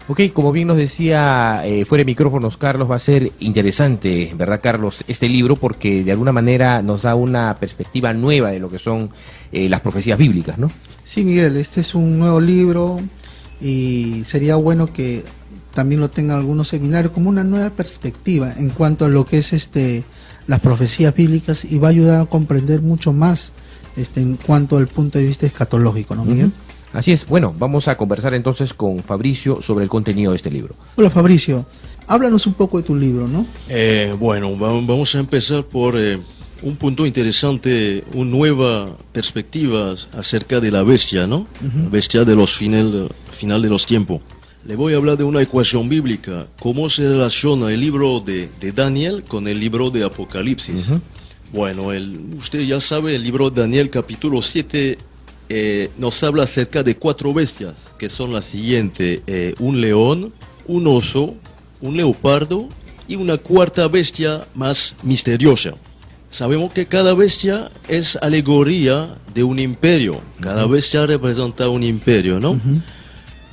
Ok, como bien nos decía fuera de micrófonos Carlos, va a ser interesante, ¿verdad, Carlos? Este libro porque de alguna manera nos da una perspectiva nueva de lo que son las profecías bíblicas, ¿no? Sí, Miguel, este es un nuevo libro y sería bueno que también lo tengan algunos seminarios como una nueva perspectiva en cuanto a lo que es las profecías bíblicas, y va a ayudar a comprender mucho más en cuanto al punto de vista escatológico, ¿no, Miguel? Así es. Bueno, vamos a conversar entonces con Fabricio sobre el contenido de este libro. Hola, Fabricio, háblanos un poco de tu libro, ¿no? Bueno, vamos a empezar por un punto interesante, una nueva perspectiva acerca de la bestia, ¿no? La bestia de los final de los tiempos. Le voy a hablar de una ecuación bíblica, cómo se relaciona el libro de Daniel con el libro de Apocalipsis. Bueno, usted ya sabe, el libro de Daniel capítulo 7 nos habla acerca de 4 bestias, que son las siguientes: un león, un oso, un leopardo y una cuarta bestia más misteriosa. Sabemos que cada bestia es alegoría de un imperio, cada bestia representa un imperio, ¿no?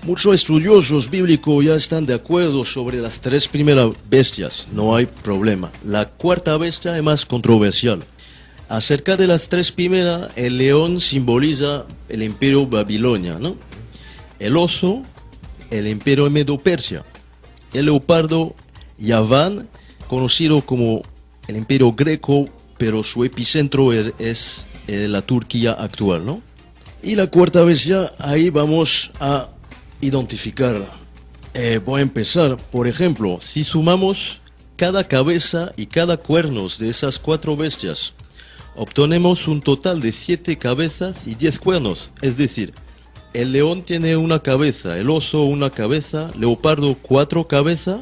Muchos estudiosos bíblicos ya están de acuerdo sobre las 3 primeras bestias, no hay problema. La cuarta bestia es más controversial. Acerca de las 3 primeras, el león simboliza el imperio Babilonia, ¿no? El oso, el imperio Medo-Persia. El leopardo, Yaván, conocido como el imperio greco, pero su epicentro es la Turquía actual, ¿no? Y la cuarta bestia, ahí vamos a identificarla. Voy a empezar, por ejemplo, si sumamos cada cabeza y cada cuernos de esas 4 bestias, obtenemos un total de 7 cabezas y 10 cuernos. Es decir, el león tiene una cabeza, el oso una cabeza, leopardo 4 cabezas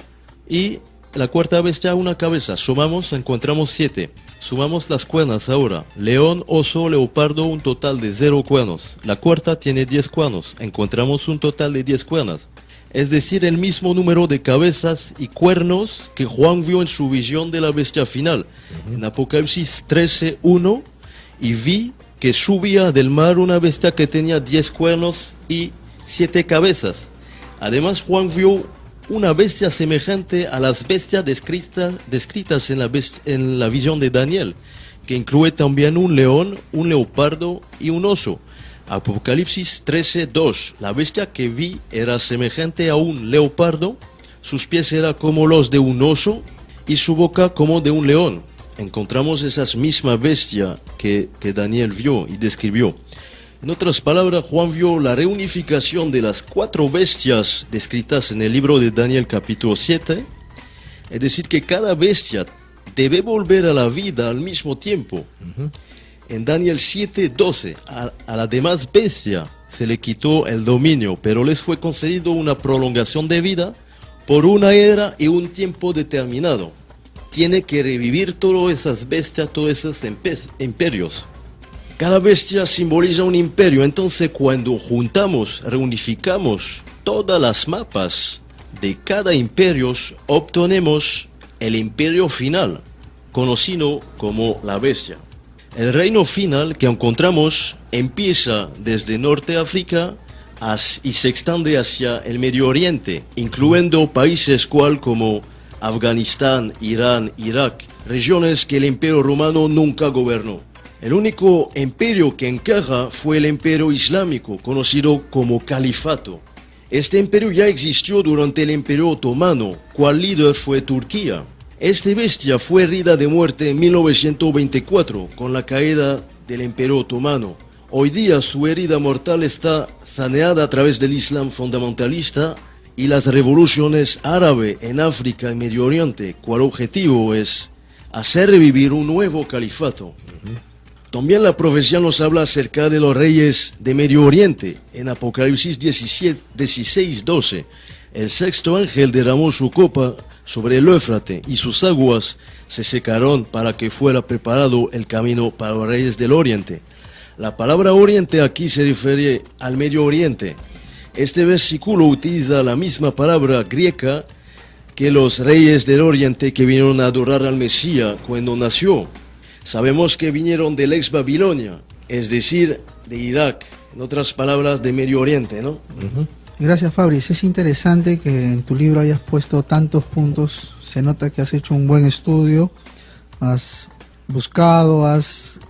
y la cuarta bestia una cabeza. Sumamos, encontramos 7. Sumamos las cuernas ahora. León, oso, leopardo, un total de 0 cuernos. La cuarta tiene 10 cuernos. Encontramos un total de 10 cuernas. Es decir, el mismo número de cabezas y cuernos que Juan vio en su visión de la bestia final. En Apocalipsis 13:1, y vi que subía del mar una bestia que tenía 10 cuernos y 7 cabezas. Además, Juan vio una bestia semejante a las bestias descritas en la visión de Daniel, que incluye también un león, un leopardo y un oso. Apocalipsis 13:2. La bestia que vi era semejante a un leopardo, sus pies eran como los de un oso y su boca como de un león. Encontramos esas mismas bestias que Daniel vio y describió. En otras palabras, Juan vio la reunificación de las 4 bestias descritas en el libro de Daniel capítulo 7, es decir, que cada bestia debe volver a la vida al mismo tiempo. En Daniel 7:12, a la demás bestia se le quitó el dominio, pero les fue concedido una prolongación de vida por una era y un tiempo determinado. Tiene que revivir todas esas bestias, todos esos imperios. Cada bestia simboliza un imperio, entonces cuando juntamos, reunificamos todas las mapas de cada imperio, obtenemos el imperio final, conocido como la bestia. El reino final que encontramos empieza desde Norte África y se extiende hacia el Medio Oriente, incluyendo países como Afganistán, Irán, Irak, regiones que el Imperio Romano nunca gobernó. El único imperio que encaja fue el imperio islámico, conocido como califato. Este imperio ya existió durante el Imperio Otomano, cual líder fue Turquía. Esta bestia fue herida de muerte en 1924 con la caída del Imperio Otomano. Hoy día su herida mortal está saneada a través del Islam fundamentalista y las revoluciones árabes en África y Medio Oriente, cuyo objetivo es hacer revivir un nuevo califato. También la profecía nos habla acerca de los reyes de Medio Oriente. En Apocalipsis 16:12, el sexto ángel derramó su copa sobre el Éufrates y sus aguas se secaron para que fuera preparado el camino para los reyes del Oriente. La palabra Oriente aquí se refiere al Medio Oriente. Este versículo utiliza la misma palabra griega que los reyes del Oriente que vinieron a adorar al Mesías cuando nació. Sabemos que vinieron del ex Babilonia, es decir, de Irak, en otras palabras, de Medio Oriente, ¿no? Gracias, Fabris. Es interesante que en tu libro hayas puesto tantos puntos. Se nota que has hecho un buen estudio, has buscado, has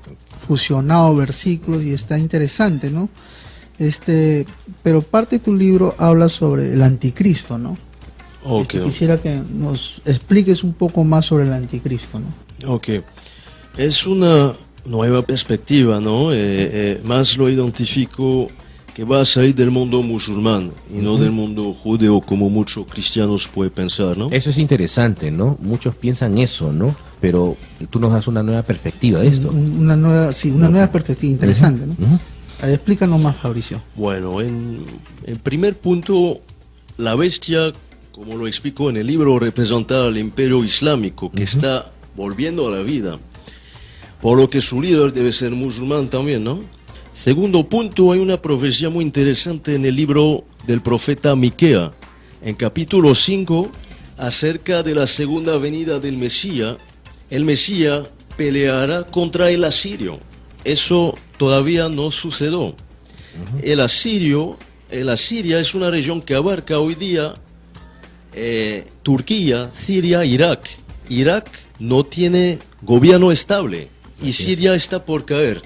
fusionado versículos y está interesante, ¿no? Pero parte de tu libro habla sobre el anticristo, ¿no? Okay. Quisiera que nos expliques un poco más sobre el anticristo, ¿no? Ok. Es una nueva perspectiva, ¿no? Más lo identifico que va a salir del mundo musulmán y no del mundo judeo, como muchos cristianos pueden pensar, ¿no? Eso es interesante, ¿no? Muchos piensan eso, ¿no? Pero tú nos das una nueva perspectiva de esto. Una nueva perspectiva interesante, ¿no? A ver, explícanos más, Fabricio. Bueno, en primer punto, la bestia, como lo explico en el libro, representa al imperio islámico que está volviendo a la vida, por lo que su líder debe ser musulmán también, ¿no? Segundo punto, hay una profecía muy interesante en el libro del profeta Miquea, en capítulo 5, acerca de la segunda venida del Mesías. El Mesías peleará contra el asirio. Eso todavía no sucedió. El Asiria es una región que abarca hoy día Turquía, Siria, Irak. Irak no tiene gobierno estable y Siria está por caer.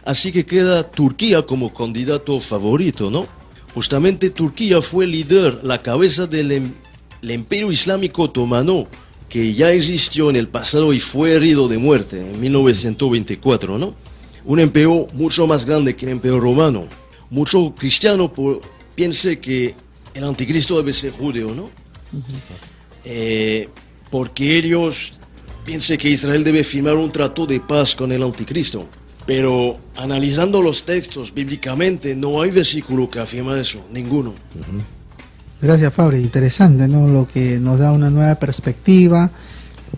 Así que queda Turquía como candidato favorito, ¿no? Justamente Turquía fue el líder, la cabeza del imperio islámico otomano, que ya existió en el pasado y fue herido de muerte en 1924, ¿no? Un imperio mucho más grande que el imperio romano. Muchos cristianos piensan que el anticristo debe ser judío, ¿no? Porque ellos piensan que Israel debe firmar un trato de paz con el anticristo. Pero analizando los textos bíblicamente, no hay versículo que afirma eso, ninguno. Gracias, Fabri. Interesante, ¿no? Lo que nos da una nueva perspectiva.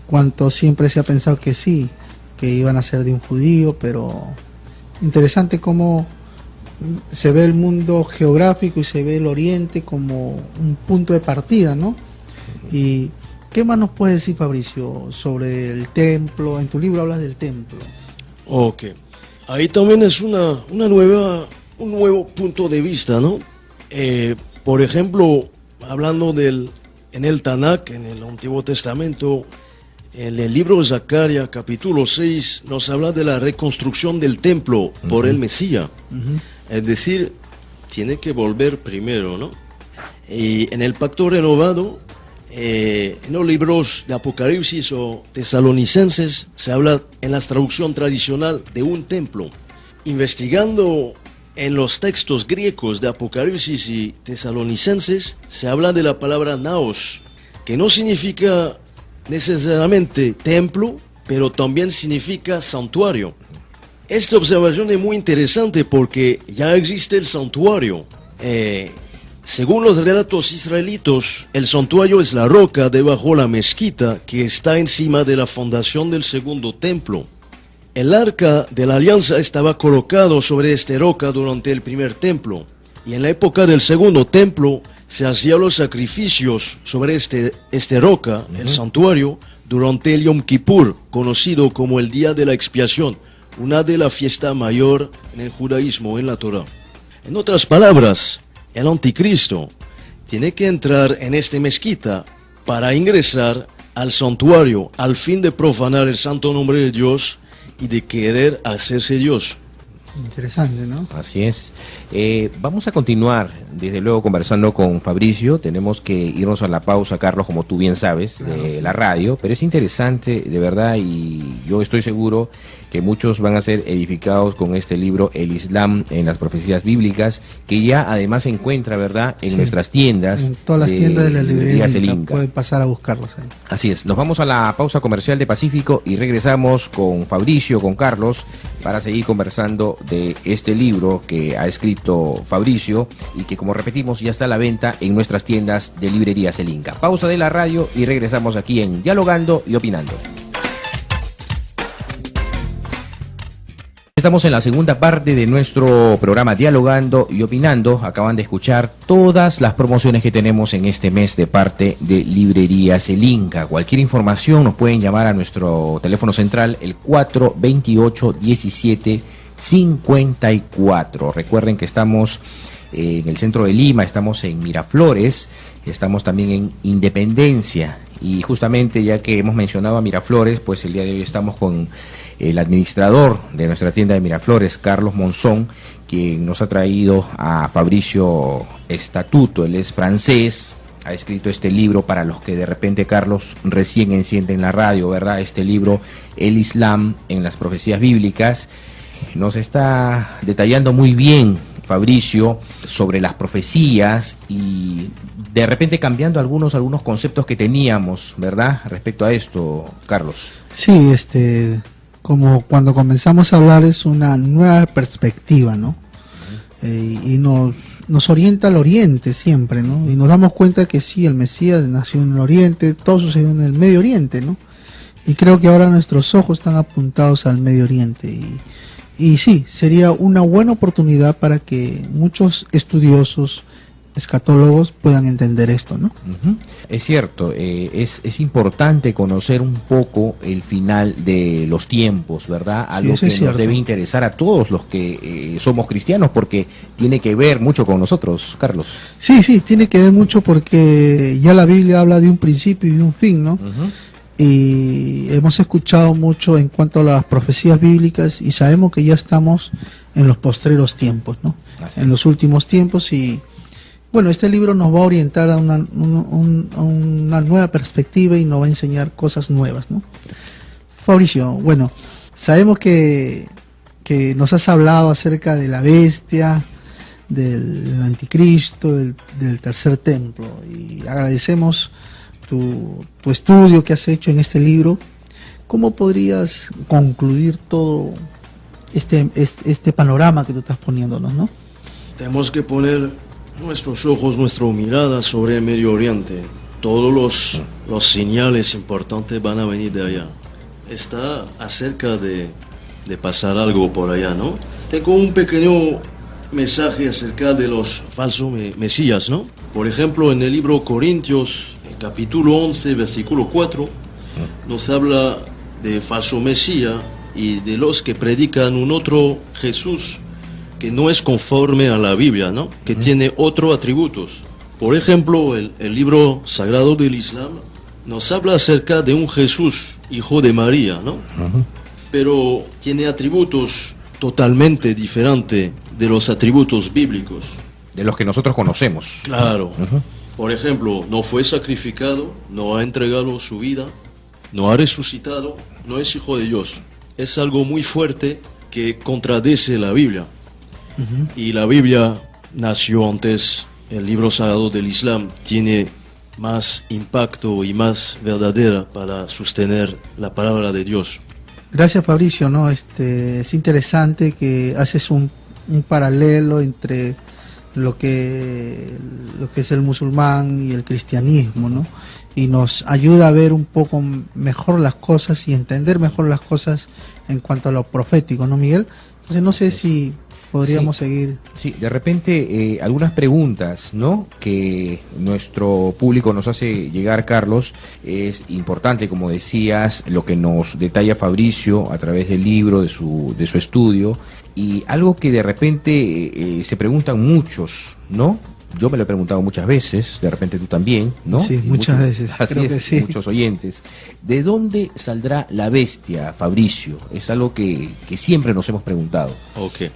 Cuanto siempre se ha pensado que sí, que iban a ser de un judío, pero interesante cómo se ve el mundo geográfico y se ve el Oriente como un punto de partida, ¿no? ¿Y qué más nos puedes decir, Fabricio, sobre el templo? En tu libro hablas del templo. Ok. Ahí también es un nuevo punto de vista, ¿no? Por ejemplo, hablando en el Tanakh, en el Antiguo Testamento, en el libro de Zacarías, capítulo 6, nos habla de la reconstrucción del templo por el Mesías. Es decir, tiene que volver primero, ¿no? Y en el Pacto Renovado, en los libros de Apocalipsis o Tesalonicenses, se habla en la traducción tradicional de un templo. Investigando en los textos griegos de Apocalipsis y Tesalonicenses, se habla de la palabra naos, que no significa necesariamente templo, pero también significa santuario. Esta observación es muy interesante porque ya existe el santuario. Según los relatos israelitos, el santuario es la roca debajo de la mezquita que está encima de la fundación del segundo templo. El arca de la alianza estaba colocado sobre esta roca durante el primer templo, y en la época del segundo templo se hacían los sacrificios sobre este roca, el santuario, durante el Yom Kippur, conocido como el Día de la Expiación, una de las fiestas mayor en el judaísmo, en la Torah. En otras palabras, el anticristo tiene que entrar en esta mezquita para ingresar al santuario al fin de profanar el santo nombre de Dios y de querer hacerse Dios. Interesante, ¿no? Así es. Vamos a continuar, desde luego, conversando con Fabricio. Tenemos que irnos a la pausa, Carlos, como tú bien sabes, de la radio, pero es interesante, de verdad, y yo estoy seguro que muchos van a ser edificados con este libro, El Islam en las profecías bíblicas, que ya además se encuentra, ¿verdad?, en nuestras tiendas. En todas las tiendas de la librería Selinka. Pueden pasar a buscarlos ahí. Así es. Nos vamos a la pausa comercial de Pacífico y regresamos con Fabricio, con Carlos, para seguir conversando de este libro que ha escrito Fabricio y que, como repetimos, ya está a la venta en nuestras tiendas de librería Selinka. Pausa de la radio y regresamos aquí en Dialogando y Opinando. Estamos en la segunda parte de nuestro programa Dialogando y Opinando. Acaban de escuchar todas las promociones que tenemos en este mes de parte de Librería Selinka. Cualquier información nos pueden llamar a nuestro teléfono central, el 428-1754. Recuerden que estamos en el centro de Lima, estamos en Miraflores, estamos también en Independencia. Y justamente ya que hemos mencionado a Miraflores, pues el día de hoy estamos con el administrador de nuestra tienda de Miraflores, Carlos Monzón, quien nos ha traído a Fabricio Estatuto. Él es francés, ha escrito este libro para los que de repente, Carlos, recién encienden la radio, ¿verdad? Este libro, El Islam en las profecías bíblicas, nos está detallando muy bien, Fabricio, sobre las profecías y de repente cambiando algunos conceptos que teníamos, ¿verdad? Respecto a esto, Carlos. Sí, como cuando comenzamos a hablar es una nueva perspectiva, ¿no? Y nos orienta al Oriente siempre, ¿no? Y nos damos cuenta que sí, el Mesías nació en el Oriente, todo sucedió en el Medio Oriente, ¿no? Y creo que ahora nuestros ojos están apuntados al Medio Oriente. Y sí, sería una buena oportunidad para que muchos estudiosos, escatólogos, puedan entender esto, ¿no? Es cierto, es importante conocer un poco el final de los tiempos, ¿verdad? Algo sí, que nos debe interesar a todos los que somos cristianos, porque tiene que ver mucho con nosotros, Carlos. Sí, tiene que ver mucho porque ya la Biblia habla de un principio y de un fin, ¿no? Y hemos escuchado mucho en cuanto a las profecías bíblicas y sabemos que ya estamos en los postreros tiempos, ¿no? En los últimos tiempos. Y bueno, este libro nos va a orientar a una nueva perspectiva y nos va a enseñar cosas nuevas, ¿no? Fabricio, bueno, sabemos que nos has hablado acerca de la bestia, del anticristo, del tercer templo, y agradecemos tu estudio que has hecho en este libro. ¿Cómo podrías concluir todo este panorama que tú estás poniéndonos, ¿no? Tenemos que poner nuestros ojos, nuestra mirada sobre el Medio Oriente. Todos los señales importantes van a venir de allá. Está acerca de pasar algo por allá, ¿no? Tengo un pequeño mensaje acerca de los falsos mesías, ¿no? Por ejemplo, en el libro Corintios, capítulo 11, versículo 4, nos habla de falso mesías y de los que predican un otro Jesús que no es conforme a la Biblia, ¿no? Que tiene otros atributos. Por ejemplo, el libro sagrado del Islam nos habla acerca de un Jesús, hijo de María, ¿no? Pero tiene atributos totalmente diferentes de los atributos bíblicos. De los que nosotros conocemos. Claro. Por ejemplo, no fue sacrificado, no ha entregado su vida, no ha resucitado, no es hijo de Dios. Es algo muy fuerte que contradice la Biblia. Y la Biblia nació antes, el libro sagrado del Islam tiene más impacto y más verdadera para sostener la palabra de Dios. Gracias, Fabricio, ¿no? Es interesante que haces un paralelo entre lo que es el musulmán y el cristianismo, ¿no? Y nos ayuda a ver un poco mejor las cosas y entender mejor las cosas en cuanto a lo profético, ¿no, Miguel? Entonces no sé si podríamos seguir. Sí, de repente algunas preguntas, ¿no?, que nuestro público nos hace llegar, Carlos. Es importante, como decías, lo que nos detalla Fabricio a través del libro, de su estudio, y algo que de repente se preguntan muchos, ¿no? Yo me lo he preguntado muchas veces, de repente tú también, ¿no? Sí, muchas veces. Así creo es, que sí. muchos oyentes. ¿De dónde saldrá la bestia, Fabricio? Es algo que siempre nos hemos preguntado. Ok.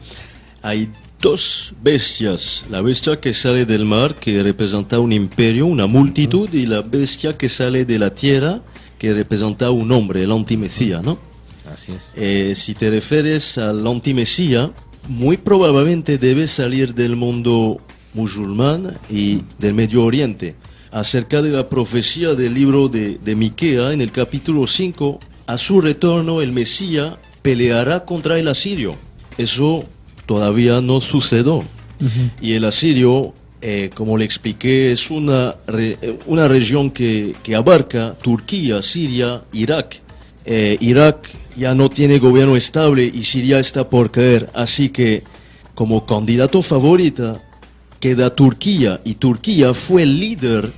Hay dos bestias, la bestia que sale del mar, que representa un imperio, una multitud, y la bestia que sale de la tierra, que representa un hombre, el antimesías, ¿no? Así es. Si te refieres al antimesías, muy probablemente debe salir del mundo musulmán y del Medio Oriente. Acerca de la profecía del libro de Miquea, en el capítulo 5, a su retorno el Mesías peleará contra el asirio. Eso todavía no sucedió. Y el asirio, como le expliqué, es una región que abarca Turquía, Siria, Irak. Irak ya no tiene gobierno estable y Siria está por caer, así que como candidato favorita queda Turquía, y Turquía fue el líder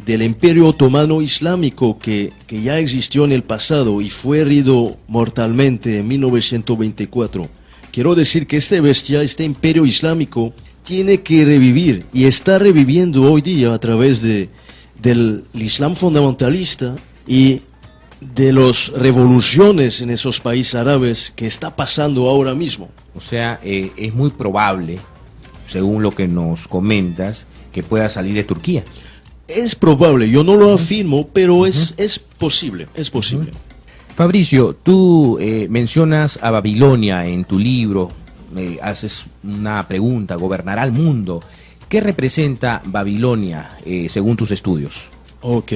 del Imperio Otomano Islámico que ya existió en el pasado y fue herido mortalmente en 1924. Quiero decir que este Imperio Islámico tiene que revivir y está reviviendo hoy día a través del Islam fundamentalista y de las revoluciones en esos países árabes que está pasando ahora mismo. O sea, es muy probable, según lo que nos comentas, que pueda salir de Turquía. Es probable, yo no lo afirmo, pero es posible, es posible. Fabricio, tú mencionas a Babilonia en tu libro, haces una pregunta, ¿gobernará el mundo? ¿Qué representa Babilonia según tus estudios? Ok.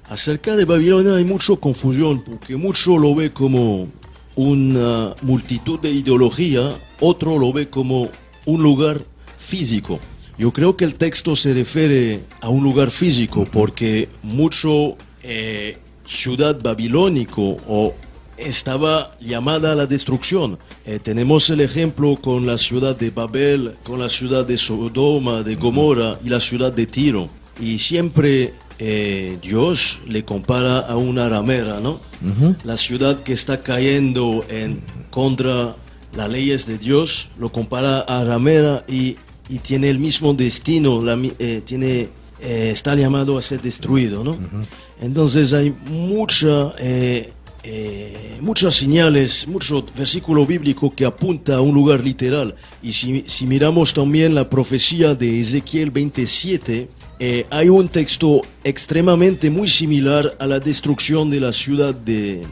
Acerca de Babilonia hay mucha confusión, porque mucho lo ve como una multitud de ideología, otro lo ve como un lugar físico. Yo creo que el texto se refiere a un lugar físico, porque mucho ciudad babilónico o estaba llamada a la destrucción. Tenemos el ejemplo con la ciudad de Babel, con la ciudad de Sodoma, de Gomorra y la ciudad de Tiro. Y siempre Dios le compara a una ramera, ¿no? La ciudad que está cayendo en contra las leyes de Dios, lo compara a ramera y tiene el mismo destino, está llamado a ser destruido, ¿no? Entonces hay muchas señales, mucho versículo bíblico que apunta a un lugar literal. Y si miramos también la profecía de Ezequiel 27, hay un texto extremadamente muy similar a la destrucción de la ciudad de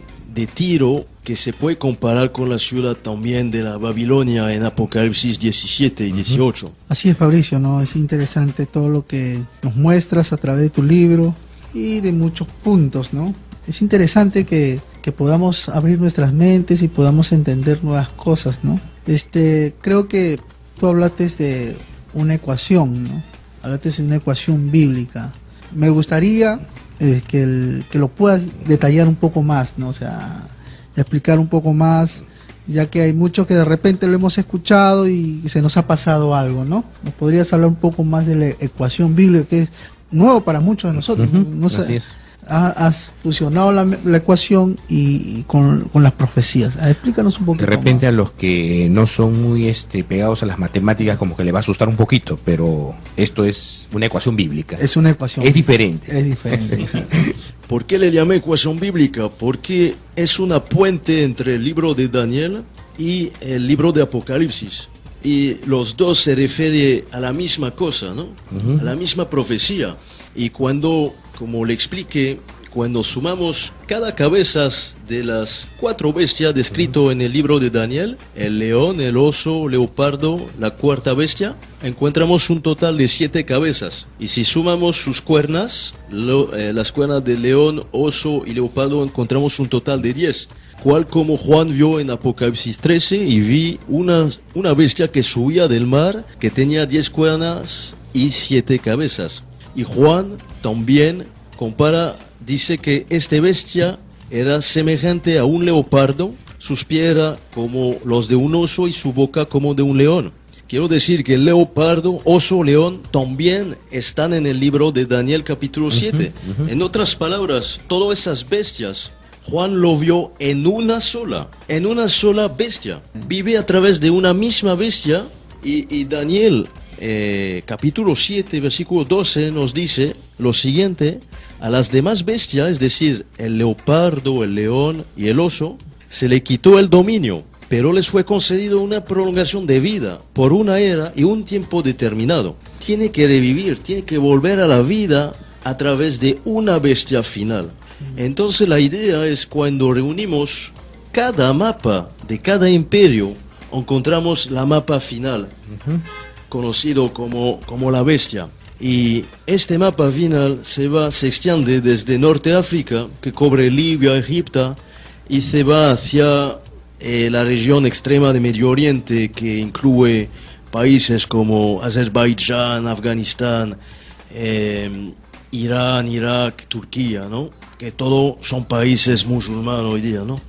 Tiro, que se puede comparar con la ciudad también de la Babilonia en Apocalipsis 17 y 18. Así es, Fabricio, ¿no? Es interesante todo lo que nos muestras a través de tu libro y de muchos puntos, ¿no? Es interesante que podamos abrir nuestras mentes y podamos entender nuevas cosas, ¿no? Creo que tú hablaste de una ecuación, ¿no? Hablaste de una ecuación bíblica. Me gustaría que lo puedas detallar un poco más, ¿no? O sea, explicar un poco más, ya que hay mucho que de repente lo hemos escuchado y se nos ha pasado algo, ¿no? ¿Nos podrías hablar un poco más de la ecuación bíblica, que es nuevo para muchos de nosotros? No sé, así es. Has fusionado la ecuación y con las profecías. Explícanos un poquito. De repente más. a los que no son muy pegados a las matemáticas como que le va a asustar un poquito, pero esto es una ecuación bíblica. Es una ecuación. Es diferente. Es diferente. ¿Por qué le llamé ecuación bíblica? Porque es una puente entre el libro de Daniel y el libro de Apocalipsis. Y los dos se refieren a la misma cosa, ¿no? A la misma profecía. Y cuando, como le expliqué, cuando sumamos cada cabeza de las 4 bestias descritas en el libro de Daniel, el león, el oso, leopardo, la cuarta bestia, encontramos un total de 7 cabezas. Y si sumamos sus cuernas, las cuernas del león, oso y leopardo, encontramos un total de 10. Cual como Juan vio en Apocalipsis 13 y vi una bestia que subía del mar, que tenía 10 cuernas y 7 cabezas. Y Juan también dice que esta bestia era semejante a un leopardo, sus pies eran como los de un oso y su boca como de un león. Quiero decir que el leopardo, oso, león también están en el libro de Daniel capítulo 7. En otras palabras, todas esas bestias, Juan lo vio en una sola bestia. Vive a través de una misma bestia y Daniel capítulo 7, versículo 12 nos dice lo siguiente: a las demás bestias, es decir, el leopardo, el león y el oso, se le quitó el dominio, pero les fue concedido una prolongación de vida por una era y un tiempo determinado. Tiene que revivir, tiene que volver a la vida a través de una bestia final. Entonces la idea es, cuando reunimos cada mapa de cada imperio, encontramos la mapa final, conocido como la bestia. Y este mapa final se extiende desde Norte África, que cubre Libia, Egipto, y se va hacia la región extrema de Medio Oriente, que incluye países como Azerbaiyán, Afganistán, Irán, Irak, Turquía, ¿no? Que todos son países musulmanes hoy día, ¿no?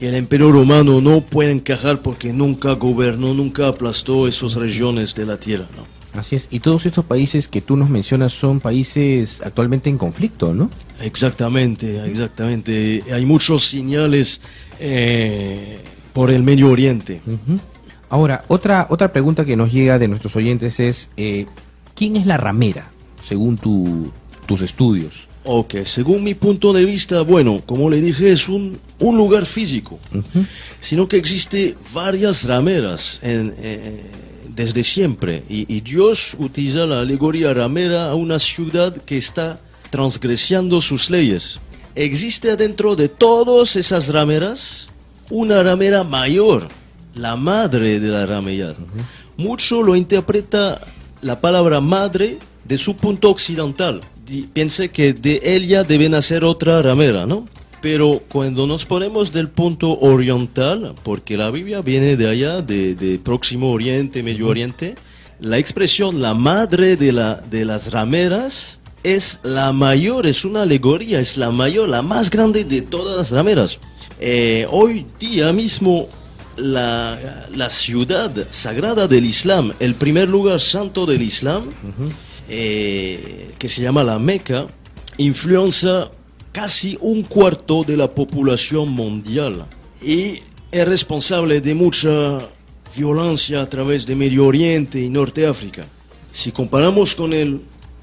Y el Imperio Romano no puede encajar porque nunca gobernó, nunca aplastó esas regiones de la tierra, ¿no? Así es. Y todos estos países que tú nos mencionas son países actualmente en conflicto, ¿no? Exactamente, exactamente. Hay muchos señales por el Medio Oriente. Ahora, otra pregunta que nos llega de nuestros oyentes es, ¿quién es la ramera, según tus estudios? Ok, según mi punto de vista, bueno, como le dije, es un lugar físico, sino que existe varias rameras desde siempre, y Dios utiliza la alegoría ramera a una ciudad que está transgrediendo sus leyes. Existe adentro de todas esas rameras una ramera mayor, la madre de la ramera. Mucho lo interpreta la palabra madre de su punto occidental. Piense que de ella debe nacer otra ramera, ¿no? Pero cuando nos ponemos del punto oriental, porque la Biblia viene de allá, de Próximo Oriente, Medio Oriente, la expresión la madre de las rameras es la mayor, es una alegoría, es la mayor, la más grande de todas las rameras. Hoy día mismo la ciudad sagrada del Islam, el primer lugar santo del Islam, que se llama la Meca, influencia casi un cuarto de la población mundial y es responsable de mucha violencia a través de Medio Oriente y Norte África. Si comparamos con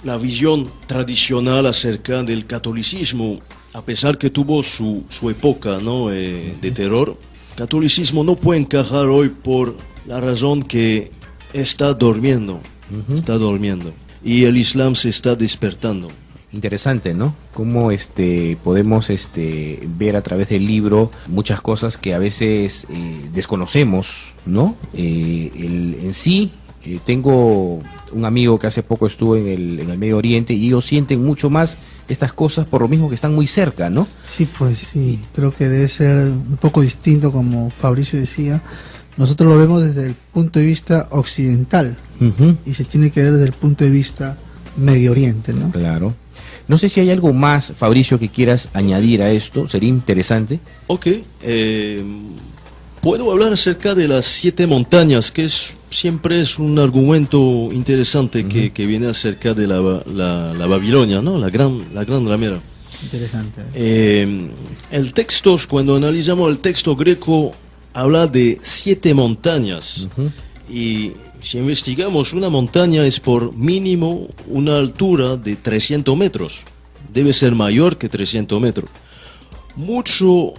la visión tradicional acerca del catolicismo, a pesar que tuvo su época, ¿no? De terror, el catolicismo no puede encajar hoy por la razón que está durmiendo, y el Islam se está despertando. Interesante, ¿no? Cómo podemos ver a través del libro muchas cosas que a veces desconocemos, ¿no? En sí, tengo un amigo que hace poco estuvo en el Medio Oriente y ellos sienten mucho más estas cosas por lo mismo que están muy cerca, ¿no? Sí, pues sí, creo que debe ser un poco distinto, como Fabricio decía. Nosotros lo vemos desde el punto de vista occidental y se tiene que ver desde el punto de vista Medio Oriente, ¿no? Claro. No sé si hay algo más, Fabricio, que quieras añadir a esto, sería interesante. Ok, puedo hablar acerca de las 7 montañas, que siempre es un argumento interesante que viene acerca de la Babilonia, ¿no? La gran ramera. Interesante. El texto, cuando analizamos el texto greco, habla de 7 montañas. Y si investigamos, una montaña es por mínimo una altura de 300 metros. Debe ser mayor que 300 metros. Mucho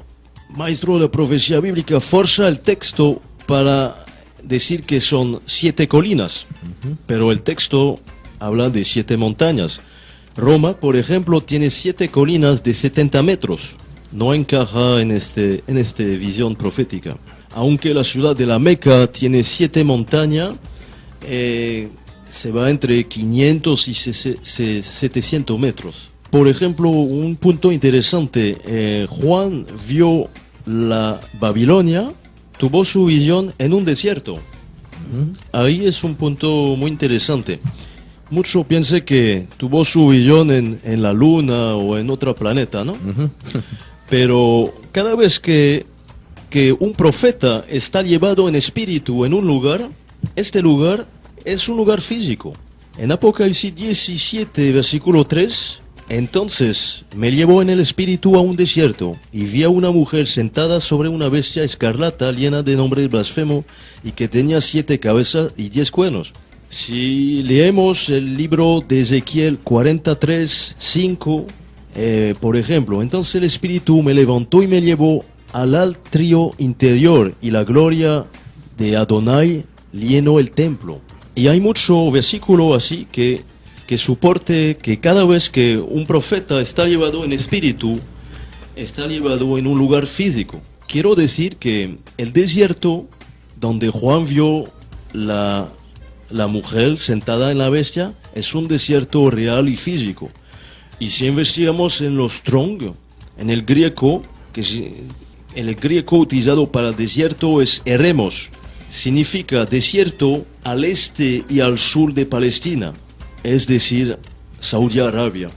maestro de la profecía bíblica forza el texto para decir que son 7 colinas, pero el texto habla de 7 montañas. Roma, por ejemplo, tiene 7 colinas de 70 metros. No encaja en esta visión profética. Aunque la ciudad de la Meca tiene 7 montañas, se va entre 500 y 700 metros. Por ejemplo, un punto interesante, Juan vio la Babilonia, tuvo su visión en un desierto. Ahí es un punto muy interesante. Muchos piensan que tuvo su visión en la luna o en otro planeta, ¿no? Pero cada vez que un profeta está llevado en espíritu en un lugar, este lugar es un lugar físico. En Apocalipsis 17, versículo 3, entonces me llevó en el espíritu a un desierto y vi a una mujer sentada sobre una bestia escarlata llena de nombres blasfemos y que tenía 7 cabezas y 10 cuernos. Si leemos el libro de Ezequiel 43, 5, por ejemplo, entonces el espíritu me levantó y me llevó al atrio interior y la gloria de Adonai llenó el templo. Y hay mucho versículo así que soporte que cada vez que un profeta está llevado en espíritu, está llevado en un lugar físico. Quiero decir que el desierto donde Juan vio la mujer sentada en la bestia es un desierto real y físico. Y si investigamos en los Strong, en el griego, el griego utilizado para desierto es eremos, significa desierto al este y al sur de Palestina, es decir, Saudi Arabia.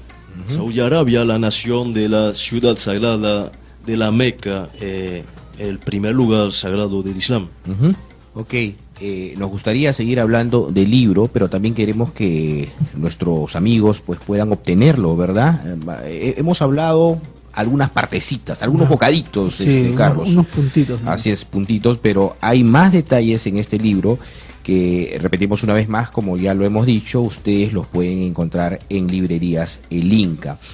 Saudi Arabia, la nación de la ciudad sagrada de la Meca, el primer lugar sagrado del Islam. Ok, nos gustaría seguir hablando del libro, pero también queremos que nuestros amigos pues puedan obtenerlo, ¿verdad? Hemos hablado algunas partecitas, algunos bocaditos, sí, Carlos. unos puntitos, ¿no? Así es, puntitos, pero hay más detalles en este libro que, repetimos una vez más, como ya lo hemos dicho, ustedes los pueden encontrar en librerías El Inca.